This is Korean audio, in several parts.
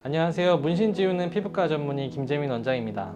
안녕하세요. 문신 지우는 피부과 전문의 김재민 원장입니다.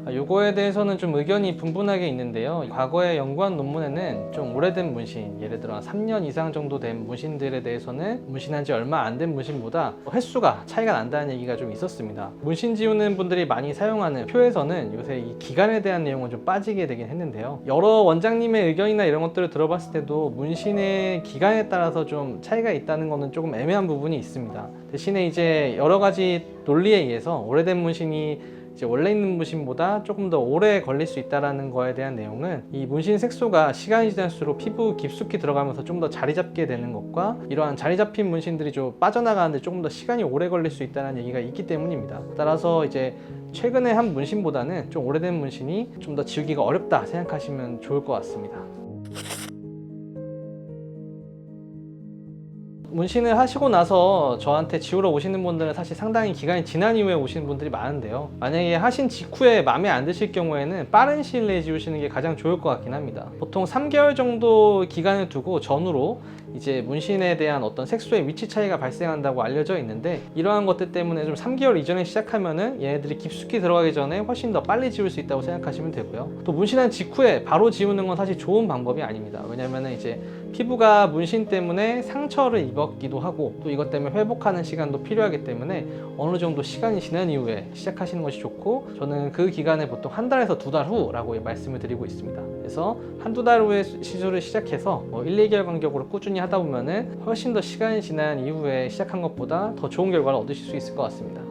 요거에 대해서는 좀 의견이 분분하게 있는데요. 과거에 연구한 논문에는 좀 오래된 문신, 예를 들어 3년 이상 정도 된 문신들에 대해서는 문신한 지 얼마 안 된 문신보다 횟수가 차이가 난다는 얘기가 좀 있었습니다. 문신 지우는 분들이 많이 사용하는 표에서는 요새 이 기간에 대한 내용은 좀 빠지게 되긴 했는데요. 여러 원장님의 의견이나 이런 것들을 들어봤을 때도 문신의 기간에 따라서 좀 차이가 있다는 거는 조금 애매한 부분이 있습니다. 대신에 이제 여러 가지 논리에 의해서 오래된 문신이 이제 원래 있는 문신보다 조금 더 오래 걸릴 수 있다는 거에 대한 내용은 이 문신 색소가 시간이 지날수록 피부 깊숙이 들어가면서 좀 더 자리 잡게 되는 것과 이러한 자리 잡힌 문신들이 좀 빠져나가는데 조금 더 시간이 오래 걸릴 수 있다는 얘기가 있기 때문입니다. 따라서 이제 최근에 한 문신보다는 좀 오래된 문신이 좀 더 지우기가 어렵다 생각하시면 좋을 것 같습니다. 문신을 하시고 나서 저한테 지우러 오시는 분들은 사실 상당히 기간이 지난 이후에 오시는 분들이 많은데요. 만약에 하신 직후에 마음에 안 드실 경우에는 빠른 시일 내에 지우시는 게 가장 좋을 것 같긴 합니다. 보통 3개월 정도 기간을 두고 전후로 이제 문신에 대한 어떤 색소의 위치 차이가 발생한다고 알려져 있는데, 이러한 것들 때문에 좀 3개월 이전에 시작하면은 얘네들이 깊숙이 들어가기 전에 훨씬 더 빨리 지울 수 있다고 생각하시면 되고요. 또 문신한 직후에 바로 지우는 건 사실 좋은 방법이 아닙니다. 왜냐면은 이제 피부가 문신 때문에 상처를 입었기도 하고 또 이것 때문에 회복하는 시간도 필요하기 때문에 어느 정도 시간이 지난 이후에 시작하시는 것이 좋고, 저는 그 기간에 보통 한 달에서 2달 후라고 말씀을 드리고 있습니다. 그래서 한두 달 후에 시술을 시작해서 1, 2개월 간격으로 꾸준히 하다 보면은 훨씬 더 시간이 지난 이후에 시작한 것보다 더 좋은 결과를 얻으실 수 있을 것 같습니다.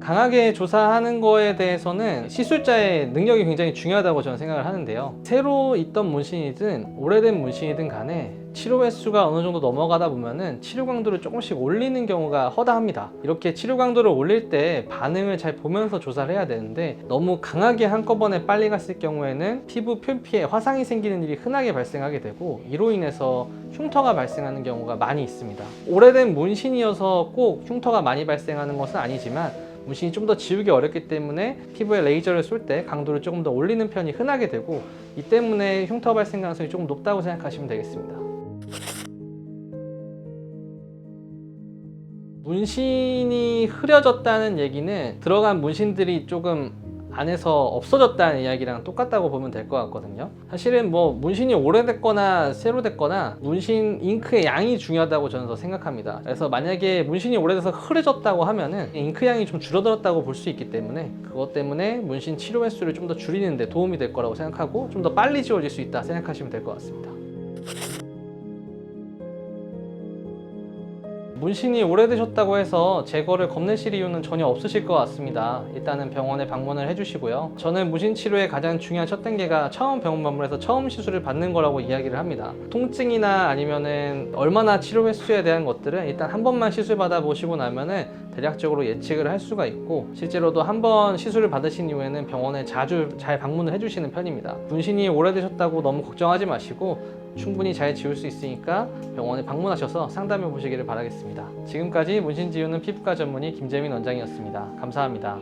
강하게 조사하는 거에 대해서는 시술자의 능력이 굉장히 중요하다고 저는 생각을 하는데요. 새로 있던 문신이든 오래된 문신이든 간에 치료 횟수가 어느 정도 넘어가다 보면은 치료 강도를 조금씩 올리는 경우가 허다합니다. 이렇게 치료 강도를 올릴 때 반응을 잘 보면서 조사를 해야 되는데, 너무 강하게 한꺼번에 빨리 갔을 경우에는 피부 표피에 화상이 생기는 일이 흔하게 발생하게 되고, 이로 인해서 흉터가 발생하는 경우가 많이 있습니다. 오래된 문신이어서 꼭 흉터가 많이 발생하는 것은 아니지만 문신이 좀 더 지우기 어렵기 때문에 피부에 레이저를 쏠 때 강도를 조금 더 올리는 편이 흔하게 되고, 이 때문에 흉터 발생 가능성이 조금 높다고 생각하시면 되겠습니다. 문신이 흐려졌다는 얘기는 들어간 문신들이 조금 안에서 없어졌다는 이야기랑 똑같다고 보면 될 것 같거든요. 사실은 문신이 오래됐거나 새로 됐거나 문신 잉크의 양이 중요하다고 저는 더 생각합니다. 그래서 만약에 문신이 오래돼서 흐려졌다고 하면은 잉크 양이 좀 줄어들었다고 볼 수 있기 때문에, 그것 때문에 문신 치료 횟수를 좀 더 줄이는 데 도움이 될 거라고 생각하고 좀 더 빨리 지워질 수 있다 생각하시면 될 것 같습니다. 문신이 오래되셨다고 해서 제거를 겁내실 이유는 전혀 없으실 것 같습니다. 일단은 병원에 방문을 해주시고요. 저는 문신 치료의 가장 중요한 첫 단계가 처음 병원 방문해서 처음 시술을 받는 거라고 이야기를 합니다. 통증이나 아니면은 얼마나 치료 횟수에 대한 것들은 일단 한 번만 시술 받아 보시고 나면은 대략적으로 예측을 할 수가 있고, 실제로도 한 번 시술을 받으신 이후에는 병원에 자주 잘 방문을 해주시는 편입니다. 문신이 오래되셨다고 너무 걱정하지 마시고 충분히 잘 지울 수 있으니까 병원에 방문하셔서 상담해 보시기를 바라겠습니다. 지금까지 문신 지우는 피부과 전문의 김재민 원장이었습니다. 감사합니다.